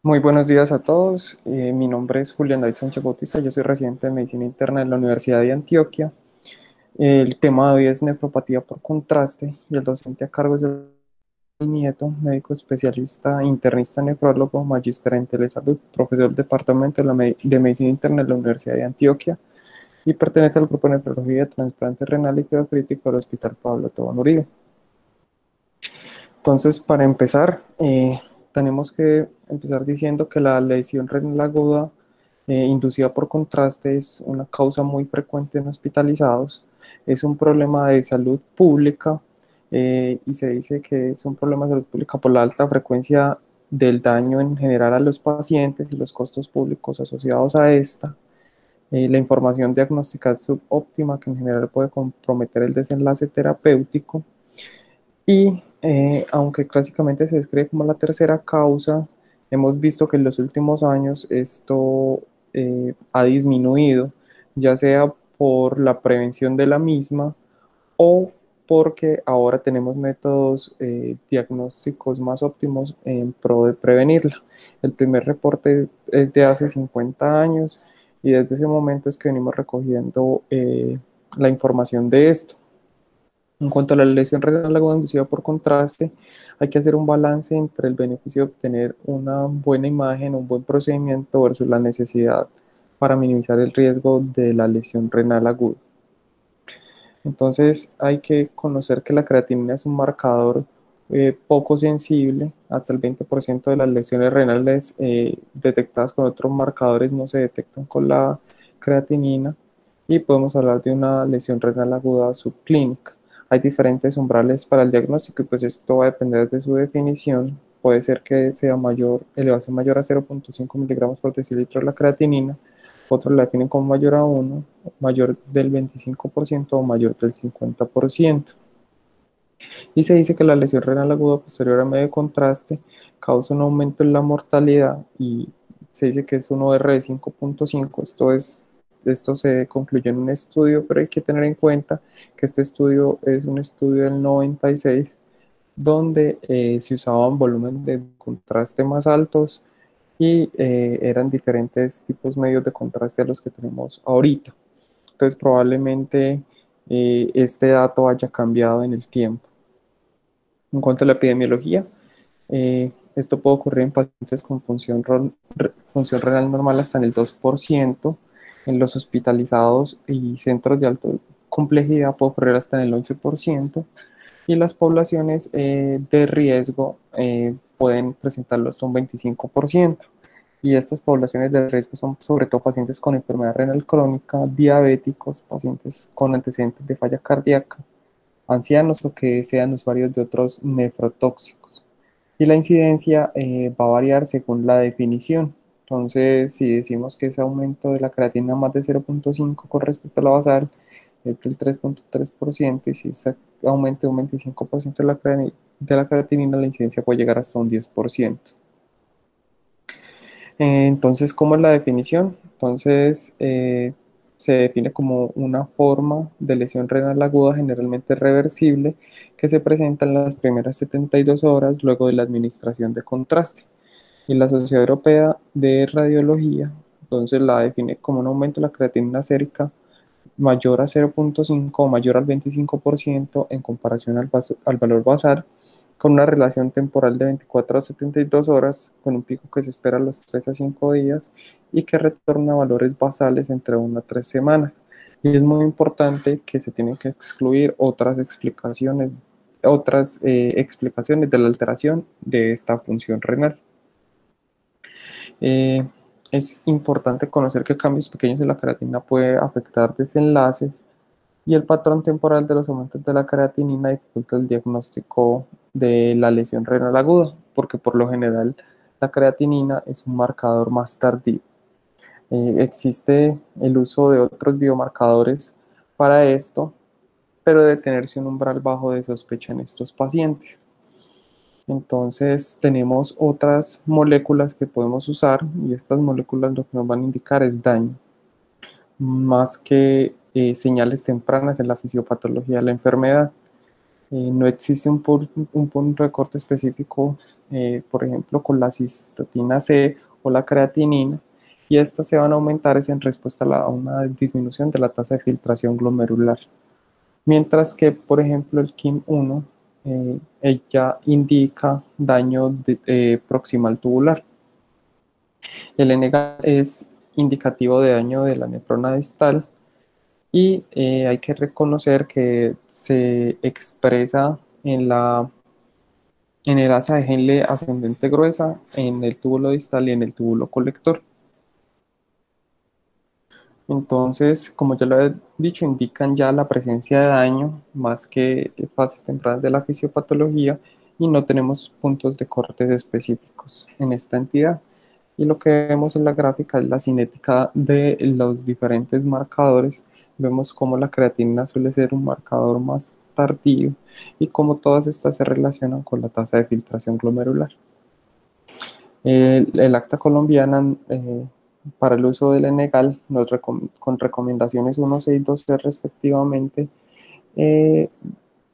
Muy buenos días a todos. Mi nombre es Julián David Sánchez Bautista. Yo soy residente de Medicina Interna en la Universidad de Antioquia. El tema de hoy es nefropatía por contraste y el docente a cargo es el Nieto, médico especialista, internista, nefrólogo, magíster en telesalud, profesor del Departamento de Medicina Interna en la Universidad de Antioquia y pertenece al grupo de nefrología, trasplante renal y crítico del Hospital Pablo Tobón Uribe. Entonces, para empezar, tenemos que empezar diciendo que la lesión renal aguda inducida por contraste es una causa muy frecuente en hospitalizados. Es un problema de salud pública y se dice que es un problema de salud pública por la alta frecuencia del daño en general a los pacientes y los costos públicos asociados a esta. La información diagnóstica es subóptima, que en general puede comprometer el desenlace terapéutico y aunque clásicamente se describe como la tercera causa, hemos visto que en los últimos años esto ha disminuido, ya sea por la prevención de la misma o porque ahora tenemos métodos diagnósticos más óptimos en pro de prevenirla. El primer reporte es de hace 50 años y desde ese momento es que venimos recogiendo la información de esto. En cuanto a la lesión renal aguda inducida por contraste, hay que hacer un balance entre el beneficio de obtener una buena imagen, un buen procedimiento versus la necesidad para minimizar el riesgo de la lesión renal aguda. Entonces hay que conocer que la creatinina es un marcador poco sensible, hasta el 20% de las lesiones renales detectadas con otros marcadores no se detectan con la creatinina y podemos hablar de una lesión renal aguda subclínica. Hay diferentes umbrales para el diagnóstico y pues esto va a depender de su definición. Puede ser que sea mayor, elevación mayor a 0,5 miligramos por decilitro de la creatinina, otros la tienen como mayor a 1, mayor del 25% o mayor del 50%. Y se dice que la lesión renal aguda posterior a medio contraste causa un aumento en la mortalidad y se dice que es un OR de 5,5. Esto se concluyó en un estudio, pero hay que tener en cuenta que este estudio es un estudio del 96, donde se usaban volúmenes de contraste más altos y eran diferentes tipos medios de contraste a los que tenemos ahorita. Entonces probablemente este dato haya cambiado en el tiempo. En cuanto a la epidemiología, esto puede ocurrir en pacientes con función renal normal hasta en el 2%, en los hospitalizados y centros de alta complejidad puede ocurrir hasta en el 11%, y las poblaciones de riesgo pueden presentarlo hasta un 25%. Y estas poblaciones de riesgo son sobre todo pacientes con enfermedad renal crónica, diabéticos, pacientes con antecedentes de falla cardíaca, ancianos o que sean usuarios de otros nefrotóxicos. Y la incidencia va a variar según la definición. Entonces, si decimos que ese aumento de la creatina más de 0,5 con respecto a la basal es del 3,3%, y si ese aumento de un 25% de la creatinina, la incidencia puede llegar hasta un 10%. Entonces, ¿cómo es la definición? Entonces, se define como una forma de lesión renal aguda generalmente reversible que se presenta en las primeras 72 horas luego de la administración de contraste. Y la Sociedad Europea de Radiología, entonces la define como un aumento de la creatinina sérica mayor a 0,5 o mayor al 25% en comparación al valor basal, con una relación temporal de 24 a 72 horas, con un pico que se espera a los 3 a 5 días y que retorna a valores basales entre 1 a 3 semanas. Y es muy importante que se tienen que excluir otras explicaciones de la alteración de esta función renal. Eh, es importante conocer que cambios pequeños en la creatina pueden afectar desenlaces y el patrón temporal de los aumentos de la creatinina dificulta el diagnóstico de la lesión renal aguda, porque por lo general la creatinina es un marcador más tardío. Existe el uso de otros biomarcadores para esto, pero debe tenerse un umbral bajo de sospecha en estos pacientes. Entonces tenemos otras moléculas que podemos usar y estas moléculas lo que nos van a indicar es daño, más que señales tempranas en la fisiopatología de la enfermedad. No existe un punto de corte específico, por ejemplo, con la cistatina C o la creatinina, y estas se van a aumentar es en respuesta a una disminución de la tasa de filtración glomerular. Mientras que, por ejemplo, el KIM-1 ella indica daño proximal tubular. El NGAL es indicativo de daño de la nefrona distal y hay que reconocer que se expresa en el asa de Henle ascendente gruesa, en el túbulo distal y en el túbulo colector. Entonces, como ya lo he dicho, indican ya la presencia de daño más que fases tempranas de la fisiopatología y no tenemos puntos de cortes específicos en esta entidad. Y lo que vemos en la gráfica es la cinética de los diferentes marcadores. Vemos cómo la creatinina suele ser un marcador más tardío y cómo todas estas se relacionan con la tasa de filtración glomerular. El acta colombiana para el uso del Enegal, con recomendaciones 1, 6, 12 respectivamente, eh,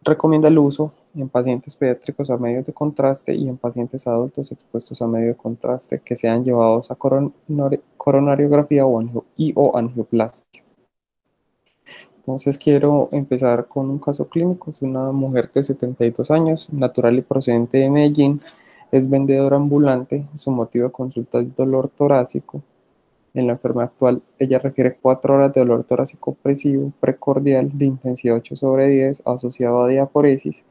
recomienda el uso en pacientes pediátricos a medios de contraste y en pacientes adultos expuestos a medio de contraste que sean llevados a coronariografía o angioplastia. Entonces quiero empezar con un caso clínico. Es una mujer de 72 años, natural y procedente de Medellín, es vendedora ambulante. Su motivo de consulta es dolor torácico. En la enfermedad actual, ella refiere 4 horas de dolor torácico opresivo precordial de intensidad 8/10 asociado a diaforesis.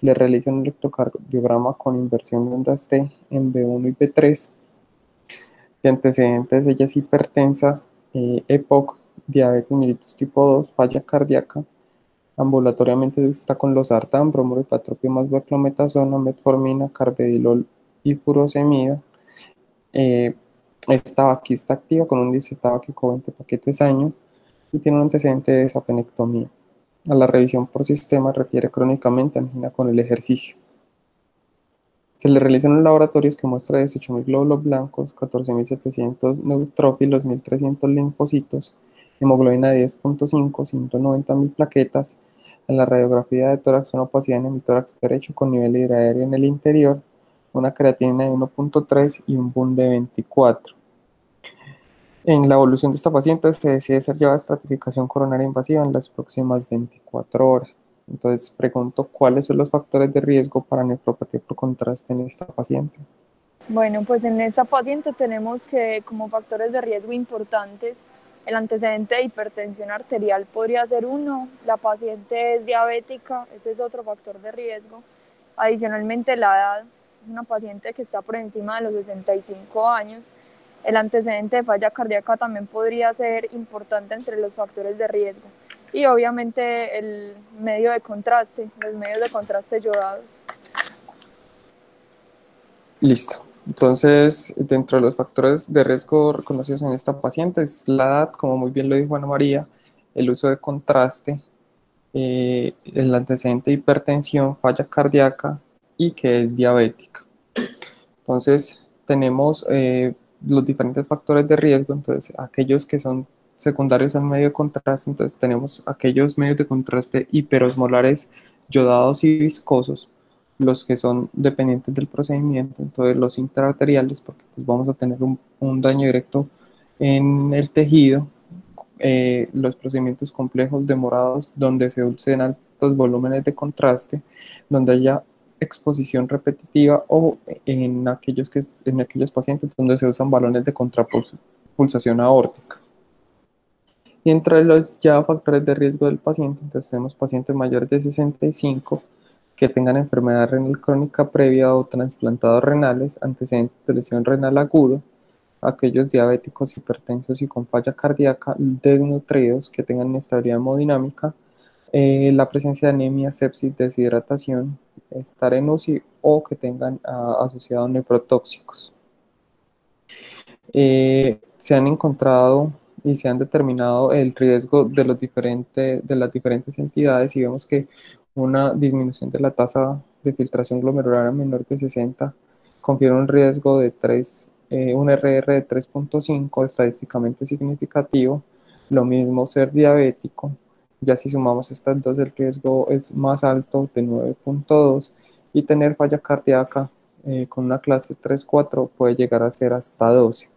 Le realizan un electrocardiograma con inversión de ondas T en B1 y B3. De antecedentes, ella es hipertensa, EPOC, diabetes mellitus tipo 2, falla cardíaca. Ambulatoriamente está con losartán, bromoripatropio más beclometasona, metformina, carvedilol y furosemida. Eh, es tabaquista activa con un índice tabáquico 20 paquetes año y tiene un antecedente de desapenectomía. A la revisión por sistema refiere crónicamente angina con el ejercicio. Se le realizan los laboratorios que muestra 18.000 glóbulos blancos, 14.700 neutrófilos, 1.300 linfocitos, hemoglobina de 10.5, 190.000 plaquetas. En la radiografía de tórax, una opacidad en el tórax derecho con nivel hidroaéreo en el interior, una creatinina de 1.3 y un BUN de 24. En la evolución de esta paciente se decide ser llevada a estratificación coronaria invasiva en las próximas 24 horas. Entonces pregunto, ¿cuáles son los factores de riesgo para nefropatía por contraste en esta paciente? Bueno, pues en esta paciente tenemos que como factores de riesgo importantes, el antecedente de hipertensión arterial podría ser uno, la paciente es diabética, ese es otro factor de riesgo. Adicionalmente la edad, es una paciente que está por encima de los 65 años. El antecedente de falla cardíaca también podría ser importante entre los factores de riesgo. Y obviamente el medio de contraste, los medios de contraste yodados. Listo. Entonces, dentro de los factores de riesgo reconocidos en esta paciente es la edad, como muy bien lo dijo Ana María, el uso de contraste, el antecedente de hipertensión, falla cardíaca y que es diabética. Entonces, tenemos los diferentes factores de riesgo, entonces aquellos que son secundarios al medio de contraste, entonces tenemos aquellos medios de contraste hiperosmolares yodados y viscosos, los que son dependientes del procedimiento, entonces los intraarteriales, porque pues, vamos a tener un daño directo en el tejido, los procedimientos complejos demorados, donde se usen altos volúmenes de contraste, donde haya exposición repetitiva o en aquellos pacientes donde se usan balones de contrapulsación aórtica. Y entre los ya factores de riesgo del paciente, entonces tenemos pacientes mayores de 65 que tengan enfermedad renal crónica previa o trasplantados renales, antecedentes de lesión renal aguda, aquellos diabéticos, hipertensos y con falla cardíaca, desnutridos que tengan inestabilidad hemodinámica, la presencia de anemia, sepsis, deshidratación, estar en UCI o que tengan asociados nefrotóxicos. Se han encontrado y se han determinado el riesgo de las diferentes entidades y vemos que una disminución de la tasa de filtración glomerular menor de 60 confiere un riesgo de un RR de 3.5 estadísticamente significativo, lo mismo ser diabético Ya si sumamos estas dos, el riesgo es más alto, de 9,2, y tener falla cardíaca con una clase 3-4 puede llegar a ser hasta 12.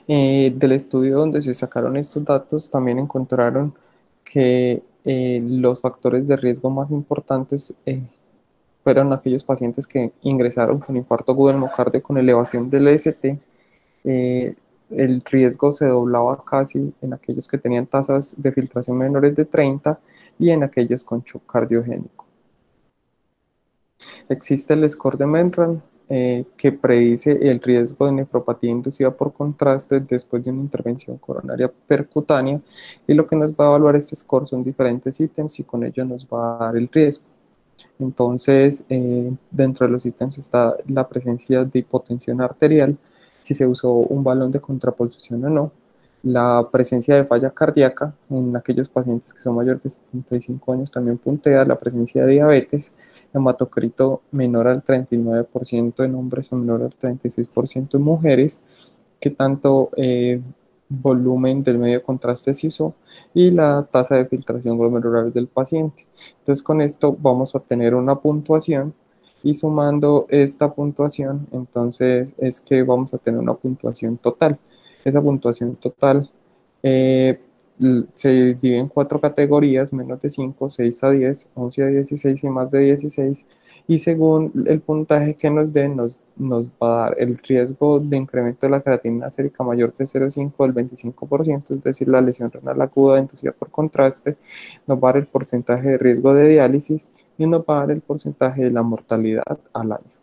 Del estudio donde se sacaron estos datos, también encontraron que los factores de riesgo más importantes fueron aquellos pacientes que ingresaron con infarto agudo del miocardio con elevación del ST. eh, el riesgo se doblaba casi en aquellos que tenían tasas de filtración menores de 30 y en aquellos con shock cardiogénico. Existe el score de Menran, que predice el riesgo de nefropatía inducida por contraste después de una intervención coronaria percutánea, y lo que nos va a evaluar este score son diferentes ítems y con ello nos va a dar el riesgo. Entonces, dentro de los ítems está la presencia de hipotensión arterial, si se usó un balón de contrapulsación o no, la presencia de falla cardíaca en aquellos pacientes que son mayores de 75 años también puntea, la presencia de diabetes, hematocrito menor al 39% en hombres o menor al 36% en mujeres, que tanto volumen del medio de contraste se usó y la tasa de filtración glomerular del paciente. Entonces con esto vamos a tener una puntuación y sumando esta puntuación, entonces es que vamos a tener una puntuación total. Esa puntuación total eh, se divide en 4 categorías: menos de 5, 6 a 10, 11 a 16 y más de 16. Y según el puntaje que nos den, nos va a dar el riesgo de incremento de la creatinina sérica mayor de 0,5 del 25%, es decir, la lesión renal aguda inducida por contraste, nos va a dar el porcentaje de riesgo de diálisis y nos va a dar el porcentaje de la mortalidad al año.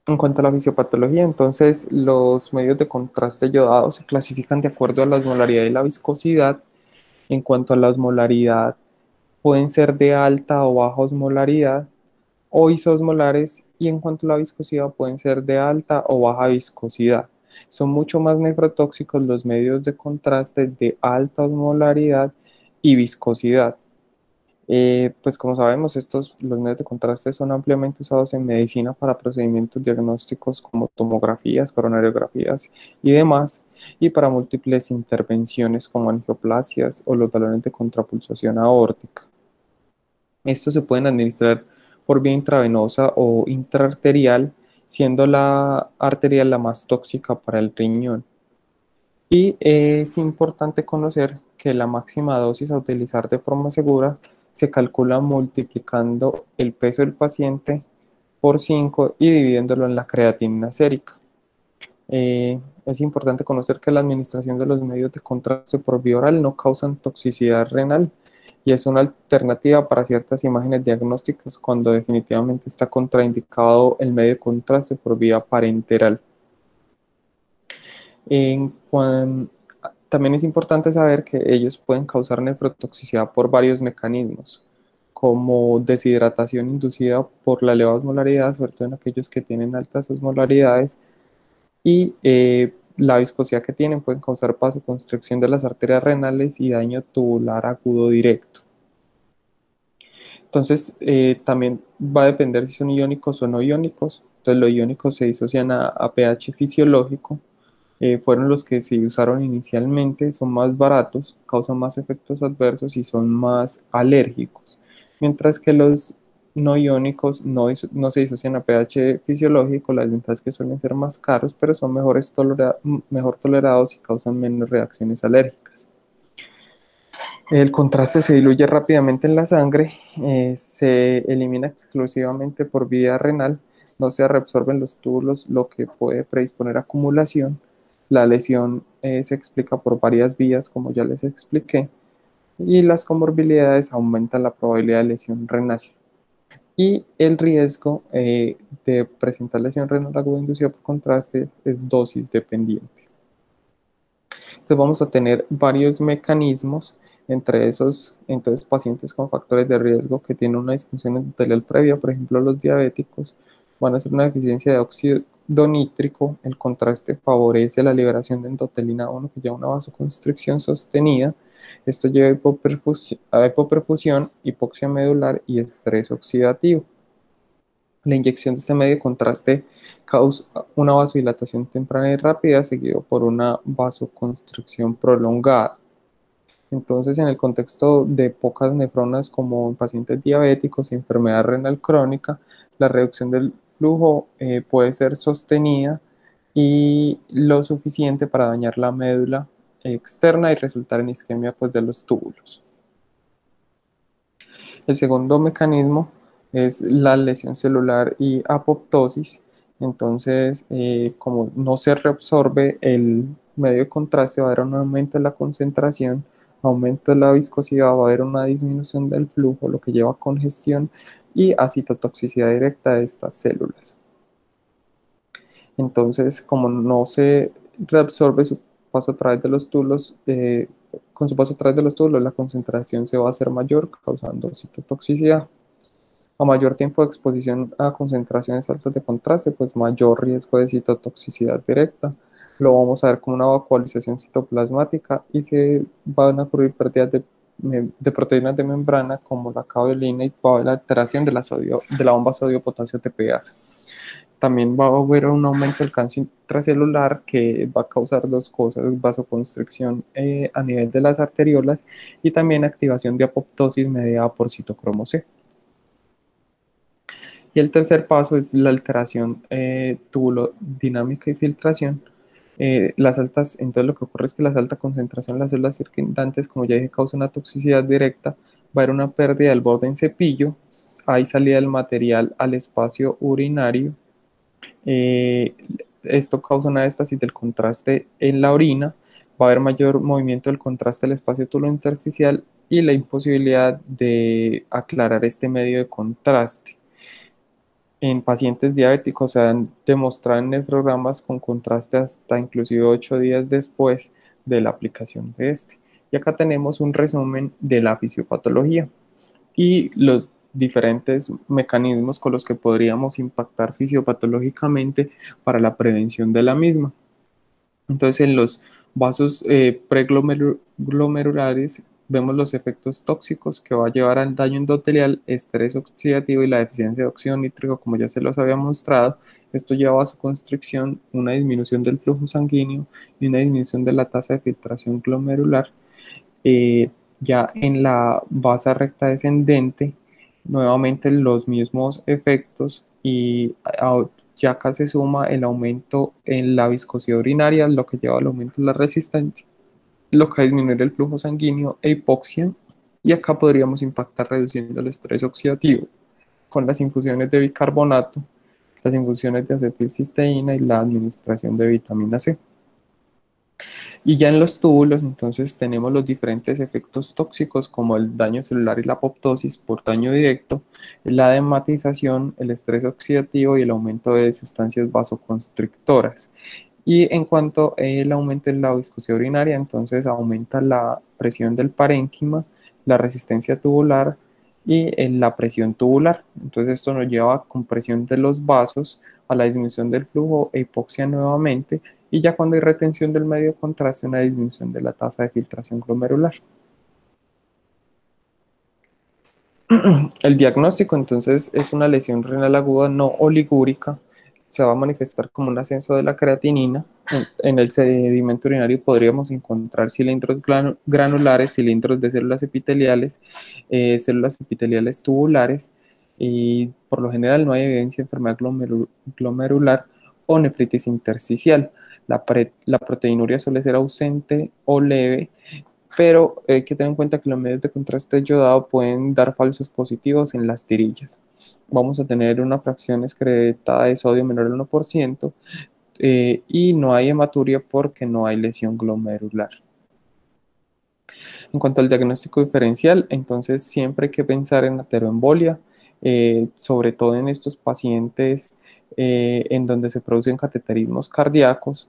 En cuanto a la fisiopatología, entonces los medios de contraste yodado se clasifican de acuerdo a la osmolaridad y la viscosidad. En cuanto a la osmolaridad, pueden ser de alta o baja osmolaridad o isosmolares, y en cuanto a la viscosidad pueden ser de alta o baja viscosidad. Son mucho más nefrotóxicos los medios de contraste de alta osmolaridad y viscosidad. Pues como sabemos, los medios de contraste son ampliamente usados en medicina para procedimientos diagnósticos como tomografías, coronariografías y demás, y para múltiples intervenciones como angioplasias o los balones de contrapulsación aórtica. Estos se pueden administrar por vía intravenosa o intraarterial, siendo la arterial la más tóxica para el riñón. Y es importante conocer que la máxima dosis a utilizar de forma segura se calcula multiplicando el peso del paciente por 5 y dividiéndolo en la creatinina sérica. Es importante conocer que la administración de los medios de contraste por vía oral no causan toxicidad renal y es una alternativa para ciertas imágenes diagnósticas cuando definitivamente está contraindicado el medio de contraste por vía parenteral. También es importante saber que ellos pueden causar nefrotoxicidad por varios mecanismos, como deshidratación inducida por la elevada osmolaridad, sobre todo en aquellos que tienen altas osmolaridades, y la viscosidad que tienen pueden causar vasoconstricción de las arterias renales y daño tubular agudo directo. Entonces, también va a depender si son iónicos o no iónicos. Entonces, los iónicos se disocian a pH fisiológico. Fueron los que se usaron inicialmente, son más baratos, causan más efectos adversos y son más alérgicos. Mientras que los no iónicos no se disocian a pH fisiológico, la desventaja es que suelen ser más caros, pero son mejor tolerados y causan menos reacciones alérgicas. El contraste se diluye rápidamente en la sangre, se elimina exclusivamente por vía renal, no se reabsorben los túbulos, lo que puede predisponer a acumulación. La lesión se explica por varias vías, como ya les expliqué, y las comorbilidades aumentan la probabilidad de lesión renal. Y el riesgo de presentar lesión renal aguda inducida por contraste es dosis dependiente. Entonces vamos a tener varios mecanismos, entre esos, entonces pacientes con factores de riesgo que tienen una disfunción endotelial previa, por ejemplo los diabéticos, van a ser una deficiencia de óxido nítrico. El contraste favorece la liberación de endotelina 1, que lleva una vasoconstricción sostenida. Esto lleva a hipoperfusión, hipoxia medular y estrés oxidativo. La inyección de este medio de contraste causa una vasodilatación temprana y rápida, seguido por una vasoconstricción prolongada. Entonces, en el contexto de pocas nefronas como en pacientes diabéticos y enfermedad renal crónica, la reducción del flujo puede ser sostenida y lo suficiente para dañar la médula externa y resultar en isquemia pues, de los túbulos. El segundo mecanismo es la lesión celular y apoptosis. Entonces, como no se reabsorbe el medio de contraste, va a haber un aumento de la concentración, aumento de la viscosidad, va a haber una disminución del flujo, lo que lleva a congestión y a citotoxicidad directa de estas células. Entonces, como no se reabsorbe su paso a través de los túbulos, con su paso a través de los túbulos, la concentración se va a hacer mayor, causando citotoxicidad. A mayor tiempo de exposición a concentraciones altas de contraste, pues mayor riesgo de citotoxicidad directa. Lo vamos a ver como una vacuolización citoplasmática y se van a ocurrir pérdidas de proteínas de membrana como la caveolina y va a haber la alteración de la bomba sodio-potasio TPase. También va a haber un aumento del cáncer intracelular que va a causar dos cosas: vasoconstricción a nivel de las arteriolas y también activación de apoptosis mediada por citocromo C. Y el tercer paso es la alteración tubulodinámica y filtración. Entonces lo que ocurre es que la alta concentración en las células circundantes, como ya dije, causa una toxicidad directa, va a haber una pérdida del borde en cepillo, hay salida del material al espacio urinario, eh, esto causa una estasis del contraste en la orina, va a haber mayor movimiento del contraste del espacio tubulointersticial y la imposibilidad de aclarar este medio de contraste. En pacientes diabéticos se han demostrado en nefrogramas con contraste hasta inclusive 8 días después de la aplicación de este. Y acá tenemos un resumen de la fisiopatología y los diferentes mecanismos con los que podríamos impactar fisiopatológicamente para la prevención de la misma. Entonces, en los vasos preglomerulares vemos los efectos tóxicos que va a llevar al daño endotelial, estrés oxidativo y la deficiencia de óxido nítrico, como ya se los había mostrado. Esto lleva a vasoconstricción, una disminución del flujo sanguíneo y una disminución de la tasa de filtración glomerular. Eh, ya en la base recta descendente, nuevamente los mismos efectos y ya acá se suma el aumento en la viscosidad urinaria, lo que lleva al aumento de la resistencia, lo que va a disminuir el flujo sanguíneo e hipoxia. Y acá podríamos impactar reduciendo el estrés oxidativo con las infusiones de bicarbonato, las infusiones de acetilcisteína y la administración de vitamina C. Y ya en los túbulos, entonces tenemos los diferentes efectos tóxicos como el daño celular y la apoptosis por daño directo, la edematización, el estrés oxidativo y el aumento de sustancias vasoconstrictoras. Y en cuanto al aumento en la viscosidad urinaria, entonces aumenta la presión del parénquima, la resistencia tubular y la presión tubular. Entonces esto nos lleva a compresión de los vasos, a la disminución del flujo e hipoxia nuevamente, y ya cuando hay retención del medio de contraste, una disminución de la tasa de filtración glomerular. El diagnóstico entonces es una lesión renal aguda no oligúrica. Se va a manifestar como un ascenso de la creatinina. En el sedimento urinario podríamos encontrar cilindros granulares, cilindros de células epiteliales tubulares, y por lo general no hay evidencia de enfermedad glomerular o nefritis intersticial. La proteinuria suele ser ausente o leve, pero hay que tener en cuenta que los medios de contraste yodado pueden dar falsos positivos en las tirillas. Vamos a tener una fracción excretada de sodio menor al 1%, y no hay hematuria porque no hay lesión glomerular. En cuanto al diagnóstico diferencial, entonces siempre hay que pensar en ateroembolia, sobre todo en estos pacientes en donde se producen cateterismos cardíacos,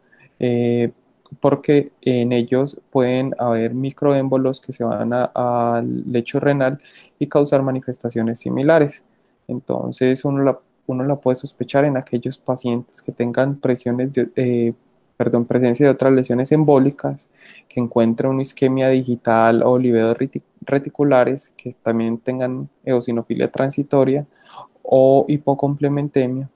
porque en ellos pueden haber microémbolos que se van al lecho renal y causar manifestaciones similares. Entonces uno la puede sospechar en aquellos pacientes que tengan presencia de otras lesiones embólicas, que encuentren una isquemia digital o livedos reticulares, que también tengan eosinofilia transitoria o hipocomplementemia.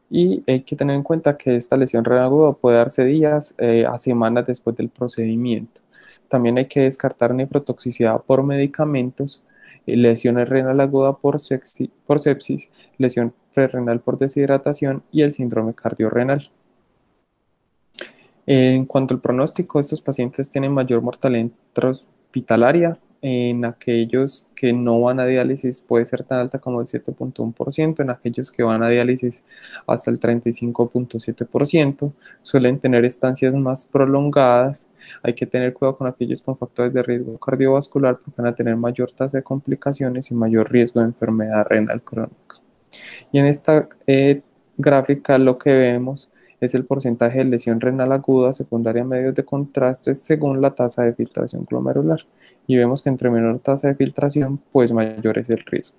Y hay que tener en cuenta que esta lesión renal aguda puede darse días a semanas después del procedimiento. También hay que descartar nefrotoxicidad por medicamentos, lesiones renal aguda por sepsis, lesión prerrenal por deshidratación y el síndrome cardiorrenal. En cuanto al pronóstico, estos pacientes tienen mayor mortalidad intrahospitalaria. En aquellos que no van a diálisis puede ser tan alta como el 7,1%, en aquellos que van a diálisis hasta el 35,7%, suelen tener estancias más prolongadas. Hay que tener cuidado con aquellos con factores de riesgo cardiovascular porque van a tener mayor tasa de complicaciones y mayor riesgo de enfermedad renal crónica. Y en esta gráfica lo que vemos es el porcentaje de lesión renal aguda secundaria a medios de contraste según la tasa de filtración glomerular. Y vemos que entre menor tasa de filtración, pues mayor es el riesgo.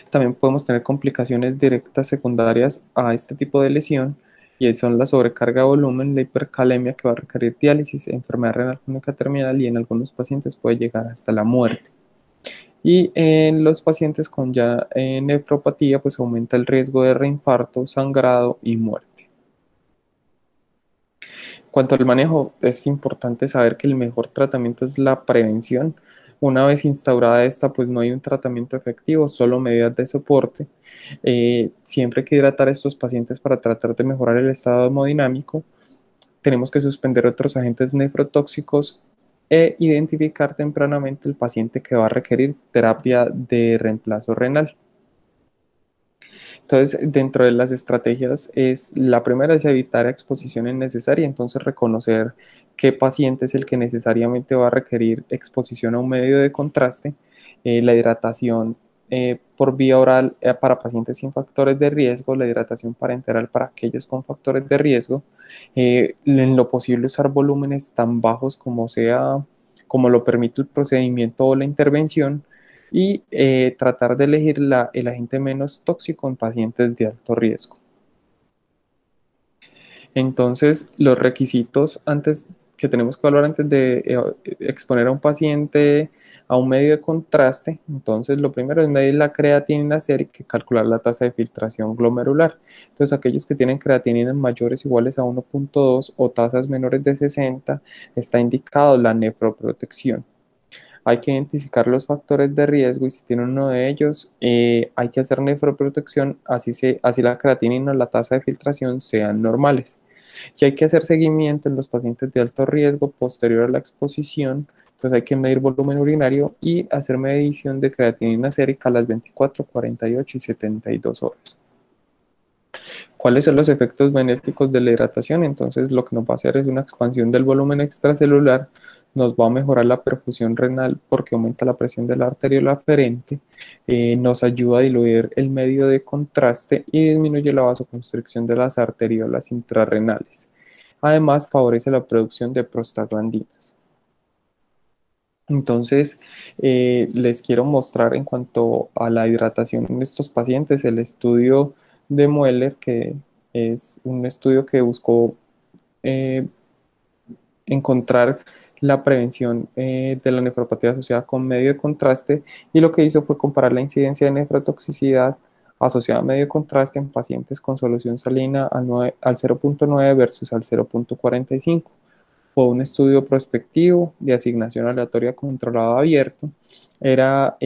También podemos tener complicaciones directas secundarias a este tipo de lesión, y son la sobrecarga de volumen, la hipercalemia que va a requerir diálisis, enfermedad renal crónica terminal y en algunos pacientes puede llegar hasta la muerte. Y en los pacientes con ya nefropatía, pues aumenta el riesgo de reinfarto, sangrado y muerte. En cuanto al manejo, es importante saber que el mejor tratamiento es la prevención. Una vez instaurada esta, pues no hay un tratamiento efectivo, solo medidas de soporte. Siempre hay que hidratar a estos pacientes para tratar de mejorar el estado hemodinámico. Tenemos que suspender otros agentes nefrotóxicos e identificar tempranamente el paciente que va a requerir terapia de reemplazo renal. Entonces, dentro de las estrategias, la primera es evitar exposición innecesaria, entonces reconocer qué paciente es el que necesariamente va a requerir exposición a un medio de contraste, la hidratación por vía oral para pacientes sin factores de riesgo, la hidratación parenteral para aquellos con factores de riesgo, en lo posible usar volúmenes tan bajos como lo permite el procedimiento o la intervención, y tratar de elegir el agente menos tóxico en pacientes de alto riesgo. Entonces, los requisitos que tenemos que evaluar antes de exponer a un paciente a un medio de contraste, entonces lo primero es medir la creatinina sérica y calcular la tasa de filtración glomerular. Entonces, aquellos que tienen creatininas mayores o iguales a 1,2 o tasas menores de 60, está indicado la nefroprotección. Hay que identificar los factores de riesgo y si tiene uno de ellos, hay que hacer nefroprotección, así la creatinina o la tasa de filtración sean normales. Y hay que hacer seguimiento en los pacientes de alto riesgo posterior a la exposición. Entonces hay que medir volumen urinario y hacer medición de creatinina sérica a las 24, 48 y 72 horas. ¿Cuáles son los efectos benéficos de la hidratación? Entonces lo que nos va a hacer es una expansión del volumen extracelular, nos va a mejorar la perfusión renal porque aumenta la presión de la arteriola aferente, nos ayuda a diluir el medio de contraste y disminuye la vasoconstricción de las arteriolas intrarrenales. Además, favorece la producción de prostaglandinas. Entonces, les quiero mostrar en cuanto a la hidratación en estos pacientes el estudio de Mueller, que es un estudio que buscó encontrar la prevención de la nefropatía asociada con medio de contraste, y lo que hizo fue comparar la incidencia de nefrotoxicidad asociada a medio de contraste en pacientes con solución salina al 0,9 versus al 0,45. Fue un estudio prospectivo de asignación aleatoria controlado abierto. Era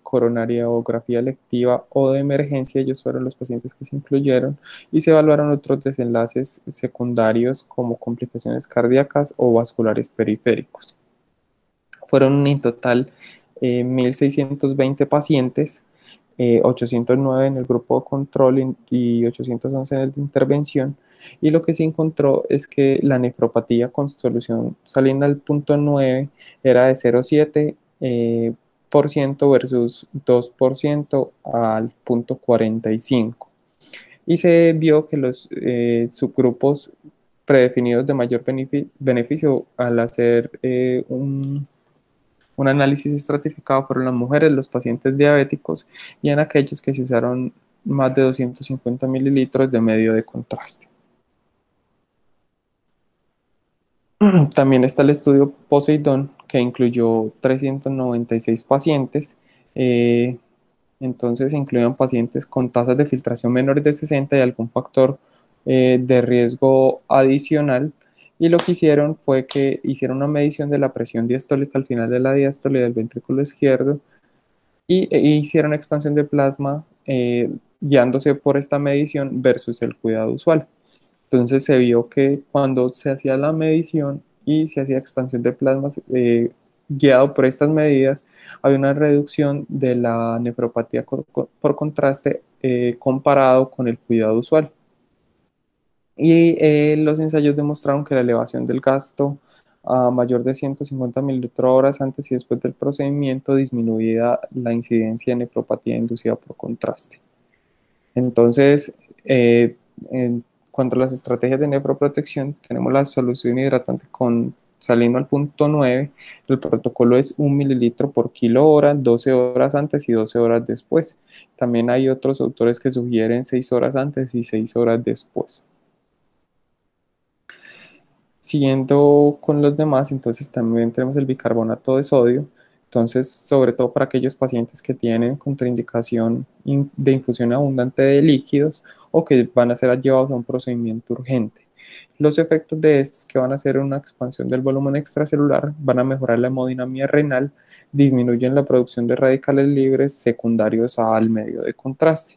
coronariografía electiva o de emergencia, ellos fueron los pacientes que se incluyeron, y se evaluaron otros desenlaces secundarios como complicaciones cardíacas o vasculares periféricos. Fueron en total 1.620 pacientes, 809 en el grupo de control y 811 en el de intervención, y lo que se encontró es que la nefropatía con solución salina al 0,9 era de 0,7% versus 2% al 0,45%. Y se vio que los subgrupos predefinidos de mayor beneficio al hacer un análisis estratificado fueron las mujeres, los pacientes diabéticos y en aquellos que se usaron más de 250 mililitros de medio de contraste. También está el estudio Poseidón, que incluyó 396 pacientes. Entonces incluían pacientes con tasas de filtración menores de 60 y algún factor de riesgo adicional. Y lo que hicieron fue que hicieron una medición de la presión diastólica al final de la diástole del ventrículo izquierdo e hicieron expansión de plasma guiándose por esta medición versus el cuidado usual. Entonces se vio que cuando se hacía la medición y se hacía expansión de plasma guiado por estas medidas, había una reducción de la nefropatía por contraste comparado con el cuidado usual. Y los ensayos demostraron que la elevación del gasto a mayor de 150 mililitros antes y después del procedimiento disminuía la incidencia de nefropatía inducida por contraste. Entonces, en cuanto a las estrategias de nefroprotección, tenemos la solución hidratante con salino al punto 9. El protocolo es 1 mililitro por kilo hora, 12 horas antes y 12 horas después. También hay otros autores que sugieren 6 horas antes y 6 horas después. Siguiendo con los demás, entonces también tenemos el bicarbonato de sodio. Entonces, sobre todo para aquellos pacientes que tienen contraindicación de infusión abundante de líquidos o que van a ser llevados a un procedimiento urgente. Los efectos de estos que van a hacer una expansión del volumen extracelular, van a mejorar la hemodinamia renal, disminuyen la producción de radicales libres secundarios al medio de contraste.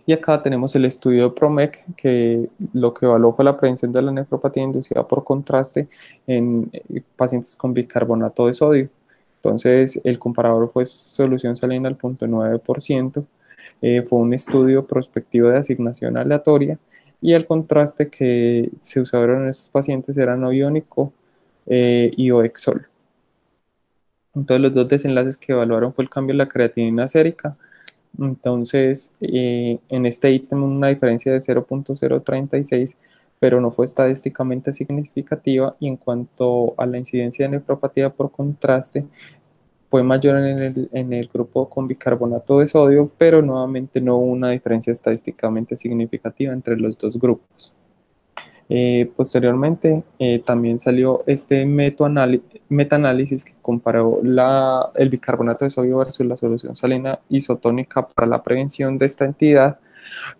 Y acá tenemos el estudio de PROMEC, que lo que evaluó fue la prevención de la nefropatía inducida por contraste en pacientes con bicarbonato de sodio. Entonces, el comparador fue solución salina al 0.9%. Fue un estudio prospectivo de asignación aleatoria y el contraste que se usaron en estos pacientes era no iónico y Oexol. Entonces, los dos desenlaces que evaluaron fue el cambio en la creatinina sérica. Entonces, en este ítem una diferencia de 0.036, pero no fue estadísticamente significativa. Y en cuanto a la incidencia de nefropatía por contraste, fue mayor en el grupo con bicarbonato de sodio, pero nuevamente no hubo una diferencia estadísticamente significativa entre los dos grupos. Posteriormente, también salió este metaanálisis que comparó el bicarbonato de sodio versus la solución salina isotónica para la prevención de esta entidad,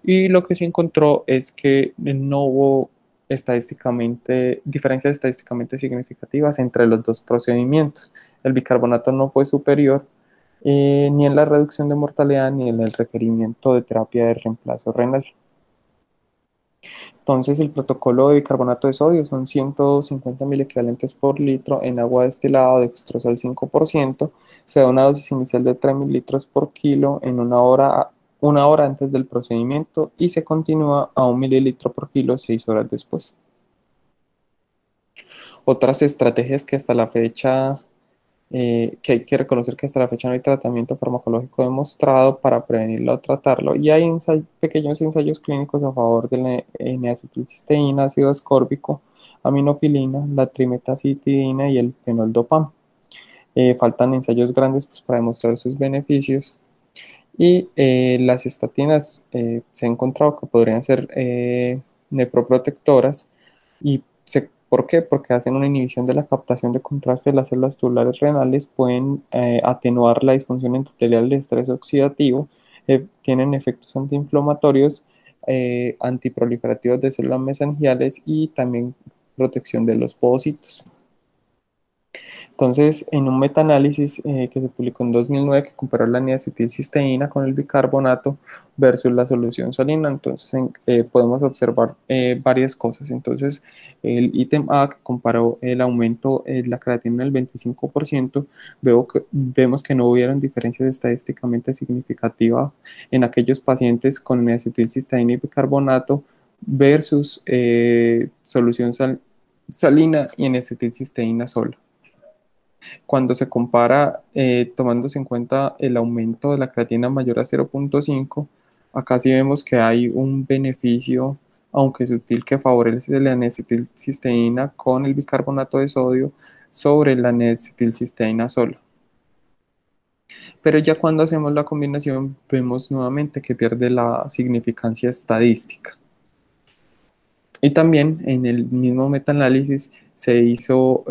y lo que se encontró es que no hubo diferencias estadísticamente significativas entre los dos procedimientos. El bicarbonato no fue superior ni en la reducción de mortalidad ni en el requerimiento de terapia de reemplazo renal. Entonces, el protocolo de bicarbonato de sodio son 150 equivalentes por litro en agua destilada de dextrosa al 5%. Se da una dosis inicial de 3 mililitros por kilo en una hora antes del procedimiento y se continúa a 1 mililitro por kilo 6 horas después. Otras estrategias que hasta la fecha que hay que reconocer que hasta la fecha no hay tratamiento farmacológico demostrado para prevenirlo o tratarlo, y hay pequeños ensayos clínicos a favor de la N-acetilcisteína, ácido ascórbico, aminofilina, la trimetacitidina y el fenoldopam. Faltan ensayos grandes pues, para demostrar sus beneficios. Y las estatinas se ha encontrado que podrían ser nefroprotectoras. ¿Y por qué? Porque hacen una inhibición de la captación de contraste de las células tubulares renales, pueden atenuar la disfunción endotelial de estrés oxidativo, tienen efectos antiinflamatorios, antiproliferativos de células mesangiales y también protección de los povocitos. Entonces, en un metaanálisis que se publicó en 2009 que comparó la N-acetilcisteína con el bicarbonato versus la solución salina, entonces podemos observar varias cosas. Entonces, el ítem A que comparó el aumento de la creatina del 25%, vemos que no hubieron diferencias estadísticamente significativas en aquellos pacientes con N-acetilcisteína y bicarbonato versus solución salina y N-acetilcisteína sola. Cuando se compara tomándose en cuenta el aumento de la creatina mayor a 0.5, acá sí vemos que hay un beneficio, aunque sutil, que favorece la N-acetilcisteína con el bicarbonato de sodio sobre la N-acetilcisteína sola. Pero ya cuando hacemos la combinación vemos nuevamente que pierde la significancia estadística. Y también en el mismo metaanálisis se hizo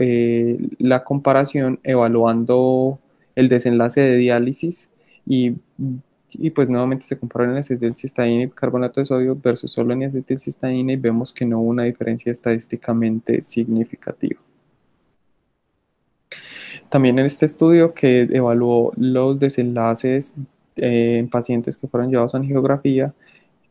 la comparación evaluando el desenlace de diálisis y Y pues nuevamente se compararon el acetilcisteína y bicarbonato de sodio versus solo en acetilcisteína y vemos que no hubo una diferencia estadísticamente significativa. También en este estudio que evaluó los desenlaces en pacientes que fueron llevados a angiografía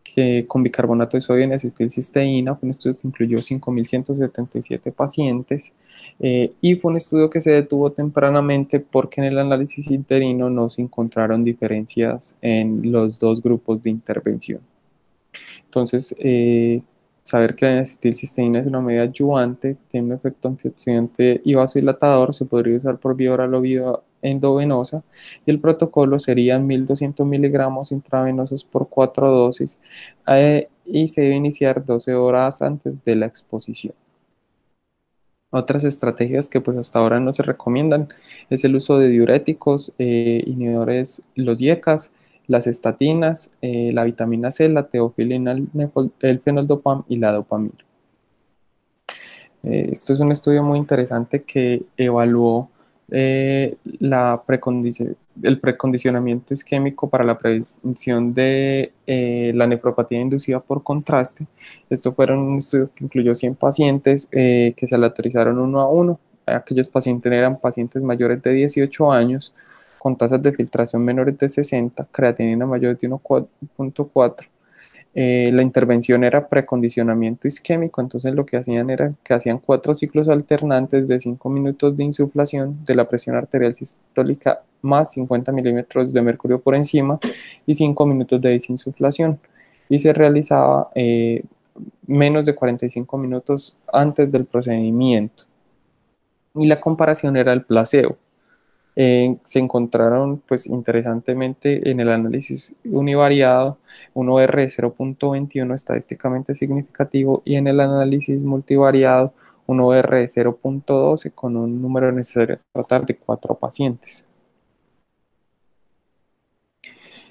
que con bicarbonato de sodio y acetilcisteína, fue un estudio que incluyó 5.177 pacientes y fue un estudio que se detuvo tempranamente porque en el análisis interino no se encontraron diferencias en los dos grupos de intervención. Entonces, saber que la acetilcisteína es una medida adyuvante, tiene un efecto antioxidante y vasodilatador, se podría usar por vía oral o vía endovenosa, y el protocolo sería 1.200 miligramos intravenosos por 4 dosis y se debe iniciar 12 horas antes de la exposición. Otras estrategias que pues hasta ahora no se recomiendan es el uso de diuréticos, inhibidores, los IECAs, las estatinas, la vitamina C, la teofilina, el fenoldopam y la dopamina. Esto es un estudio muy interesante que evaluó el precondicionamiento isquémico para la prevención de la nefropatía inducida por contraste. Esto fue un estudio que incluyó 100 pacientes que se aleatorizaron uno a uno. Aquellos pacientes eran pacientes mayores de 18 años con tasas de filtración menores de 60, creatinina mayor de 1.4. La intervención era precondicionamiento isquémico, entonces lo que hacían era que hacían 4 ciclos alternantes de 5 minutos de insuflación de la presión arterial sistólica más 50 milímetros de mercurio por encima y 5 minutos de desinsuflación. Y se realizaba menos de 45 minutos antes del procedimiento. Y la comparación era el placebo. Se encontraron, pues interesantemente, en el análisis univariado, un OR de 0.21 estadísticamente significativo y en el análisis multivariado, un OR de 0.12 con un número necesario a tratar de 4 pacientes.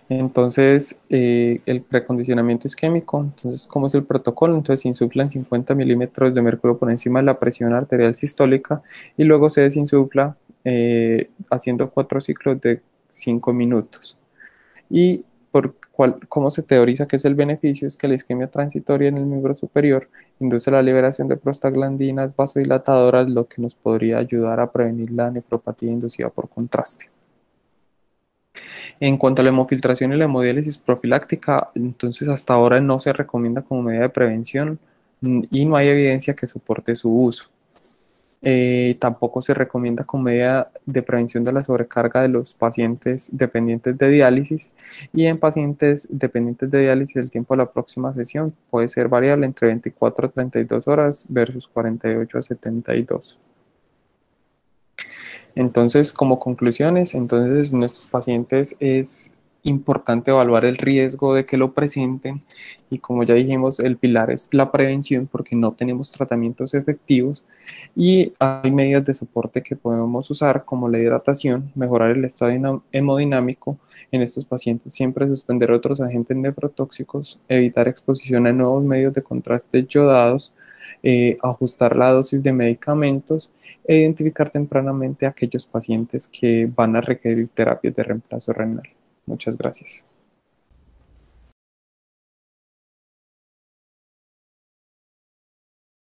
Entonces, el precondicionamiento isquémico, entonces, ¿cómo es el protocolo? Entonces, se insuflan 50 milímetros de mercurio por encima de la presión arterial sistólica y luego se desinsufla haciendo 4 ciclos de 5 minutos. Y cómo se teoriza que es el beneficio, es que la isquemia transitoria en el miembro superior induce la liberación de prostaglandinas vasodilatadoras, lo que nos podría ayudar a prevenir la nefropatía inducida por contraste. En cuanto a la hemofiltración y la hemodiálisis profiláctica, entonces hasta ahora no se recomienda como medida de prevención y no hay evidencia que soporte su uso. Tampoco se recomienda como medida de prevención de la sobrecarga de los pacientes dependientes de diálisis y en pacientes dependientes de diálisis el tiempo de la próxima sesión puede ser variable entre 24 a 32 horas versus 48 a 72. Entonces, como conclusiones, entonces nuestros pacientes es importante evaluar el riesgo de que lo presenten y como ya dijimos, el pilar es la prevención porque no tenemos tratamientos efectivos y hay medidas de soporte que podemos usar como la hidratación, mejorar el estado hemodinámico en estos pacientes, siempre suspender otros agentes nefrotóxicos, evitar exposición a nuevos medios de contraste yodados, ajustar la dosis de medicamentos e identificar tempranamente a aquellos pacientes que van a requerir terapias de reemplazo renal. Muchas gracias.